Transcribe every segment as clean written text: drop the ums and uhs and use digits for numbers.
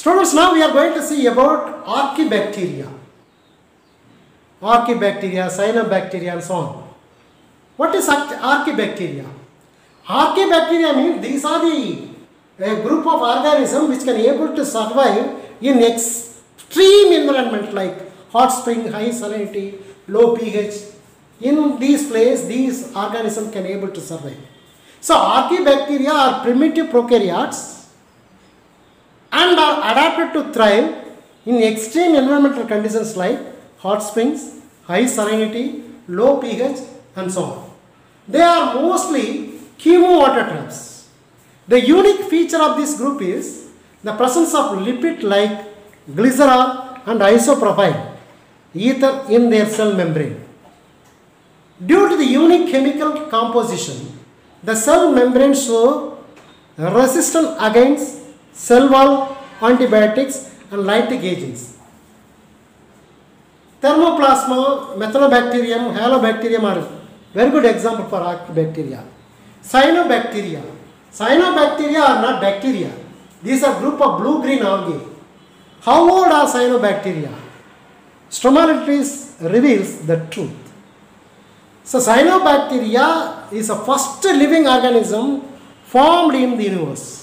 Students, now we are going to see about archaebacteria. Archaebacteria, cyanobacteria and so on. What is archaebacteria? Archaebacteria means these are a group of organisms which can able to survive in extreme environment like hot spring, high salinity, low pH. In these places, these organisms can able to survive. So archaebacteria are primitive prokaryotes and are adapted to thrive in extreme environmental conditions like hot springs, high salinity, low pH and so on. They are mostly chemoautotrophs. The unique feature of this group is the presence of lipid like glycerol and isopropyl ether in their cell membrane. Due to the unique chemical composition, the cell membrane show resistance against cell wall antibiotics and lytic agents. Thermoplasma, Methanobacterium, Halobacterium are very good example for archaebacteria. Cyanobacteria. Cyanobacteria are not bacteria. These are group of blue-green algae. How old are cyanobacteria? Stromatolites reveals the truth. So cyanobacteria is the first living organism formed in the universe.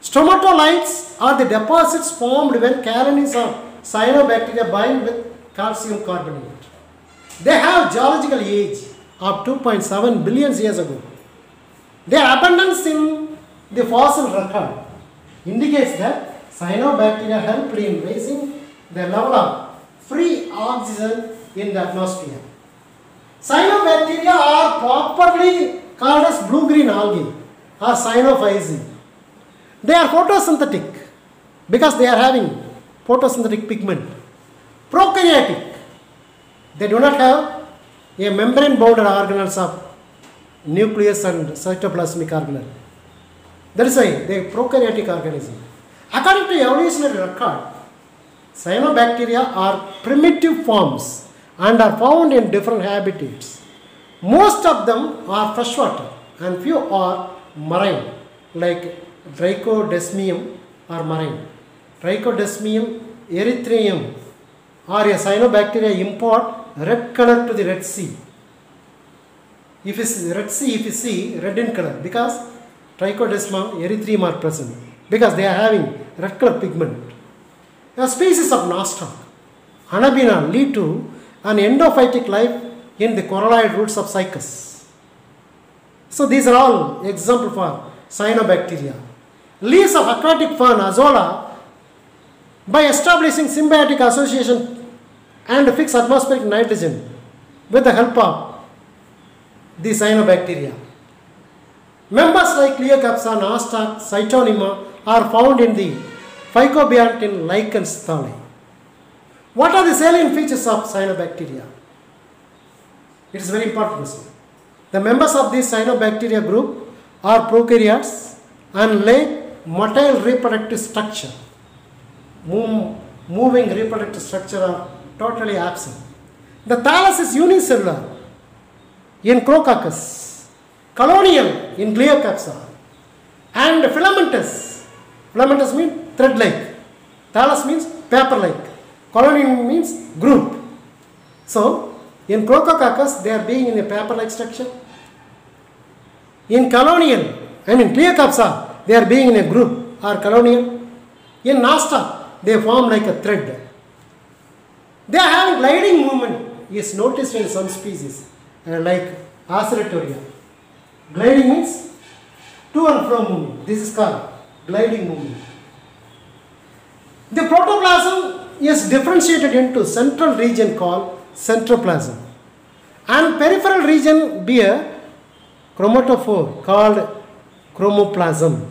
Stromatolites are the deposits formed when colonies of cyanobacteria bind with calcium carbonate. They have geological age of 2.7 billion years ago. Their abundance in the fossil record indicates that cyanobacteria helped in raising the level of free oxygen in the atmosphere. Cyanobacteria are properly called as blue-green algae or cyanophyceae. They are photosynthetic because they are having photosynthetic pigment. Prokaryotic. They do not have a membrane-bounded organelles of nucleus and cytoplasmic organelle. That is why they are prokaryotic organism. According to evolutionary record, cyanobacteria are primitive forms and are found in different habitats. Most of them are freshwater and few are marine, like Trichodesmium are marine. Trichodesmium erythraeum or a cyanobacteria import red color to the Red Sea. If it's Red Sea, if you see red in color, because Trichodesmium erythraeum are present, because they are having red color pigment. A species of nostoc, Anabaena, lead to an endophytic life in the coralloid roots of cycas. So these are all example for cyanobacteria. Leaves of aquatic fern Azolla, by establishing symbiotic association and fix atmospheric nitrogen with the help of the cyanobacteria. Members like Cleocapsa, nostoc, Cytonema are found in the Phycobiantin lichens thalli. What are the salient features of cyanobacteria? It is very important. The members of this cyanobacteria group are prokaryotes and lack motile reproductive structure. Moving reproductive structure are totally absent. The thallus is unicellular in Crococcus, colonial in Cleocapsa, and filamentous. Filamentous means thread-like. Thallus means paper-like. Colonial means group. So, in Crococcus, they are being in a paper-like structure. In Cleocapsa, they are being in a group or colonial. In nostoc, they form like a thread. They are having gliding movement is noticed in some species like Aceratoria. Gliding means to and from movement. This is called gliding movement. The protoplasm is differentiated into central region called centroplasm and peripheral region bear chromatophore called chromoplasm.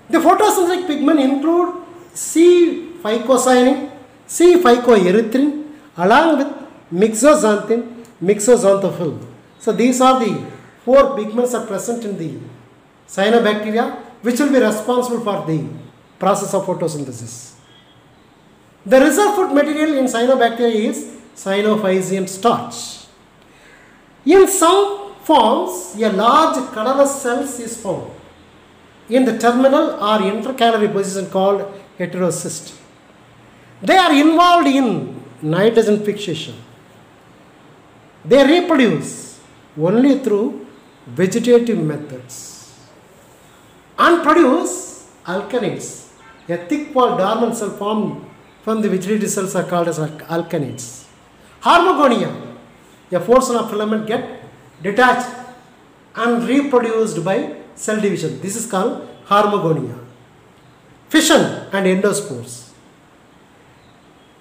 The photosynthetic pigment include C-phycocyanin, C-phycoerythrin along with mixoxanthin, mixoxanthophyll. So these are the four pigments are present in the cyanobacteria which will be responsible for the process of photosynthesis. The reserve food material in cyanobacteria is cyanophycean starch. In some forms, a large colorless cells is found. in the terminal or intercalary position called heterocyst. They are involved in nitrogen fixation. They reproduce only through vegetative methods and produce alkanates. A thick walled dormant cell formed from the vegetative cells are called as alkanates. Hormogonia, a portion of filament get detached and reproduced by cell division. This is called hormogonia. Fission and endospores.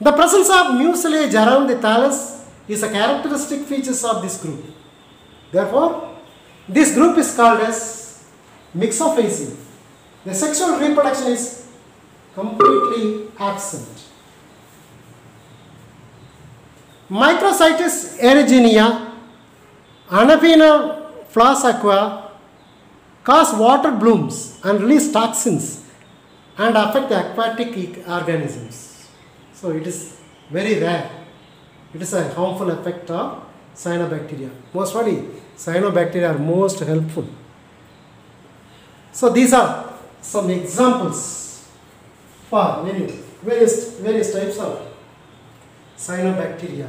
The presence of mucilage around the thallus is a characteristic feature of this group. Therefore, this group is called as mixophagy. The sexual reproduction is completely absent. Microcytis aeruginosa, Anaphina floss aqua cause water blooms and release toxins and affect the aquatic organisms. So it is very rare. It is a harmful effect of cyanobacteria. Mostly cyanobacteria are most helpful. So these are some examples for various types of cyanobacteria,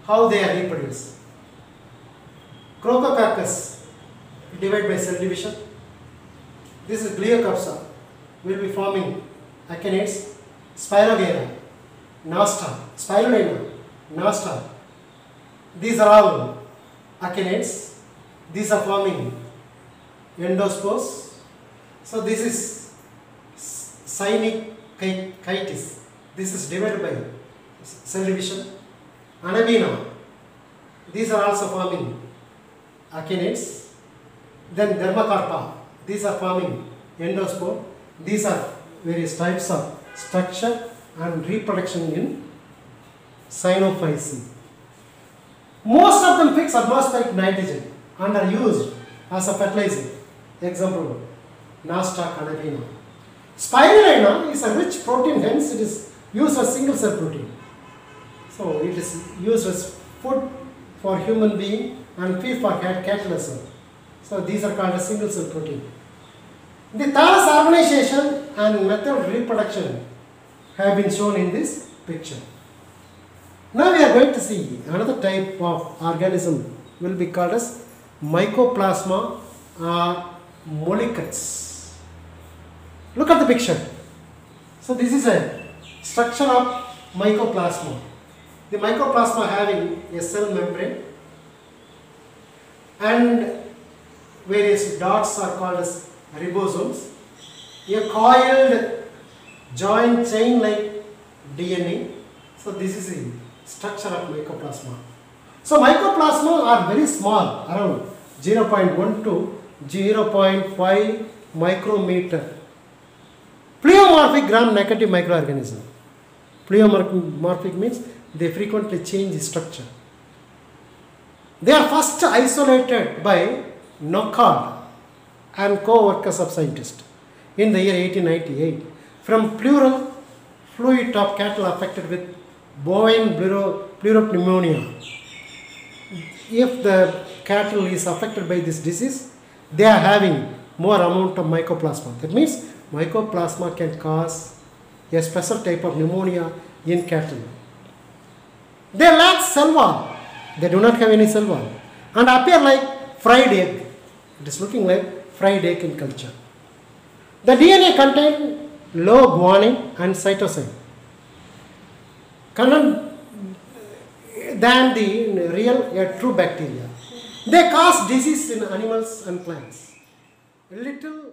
how they are reproduced. Crocococcus divide by cell division. This is Gliocops will be forming acanates. Spirogyra, Nosta, Spirulina, Nosta. These are all acanates. These are forming endospores. So this is Synechitis. This is divided by cell division. Anaphina. These are also forming acanates. Then Dermacarpa. These are forming endospore. These are various types of structure and reproduction in cyanophycy. Most of them fix atmospheric nitrogen and are used as a fertilizer. Example, Nostoc anaphina. Spirulina is a rich protein, hence it is used as single cell protein. So it is used as food for human being and feed for cattle as well. So these are called as single cell protein. The thallus organization and method of reproduction have been shown in this picture. Now we are going to see another type of organism will be called as mycoplasma or mollicules. Look at the picture. So this is a structure of mycoplasma. The mycoplasma having a cell membrane and various dots are called as ribosomes. A coiled joint chain like DNA. So this is the structure of mycoplasma. So mycoplasma are very small, around 0.1 to 0.5 micrometer. Pleomorphic gram-negative microorganism. Pleomorphic means they frequently change the structure. They are first isolated by Knockard and co-workers of scientists in the year 1898 from pleural fluid of cattle affected with bovine pleuropneumonia. If the cattle is affected by this disease, they are having more amount of mycoplasma. That means mycoplasma can cause a special type of pneumonia in cattle. They lack cell wall. They do not have any cell wall and appear like fried egg. It is looking like fried egg in culture. The DNA contains low guanine and cytosine than the real true bacteria. They cause disease in animals and plants. Little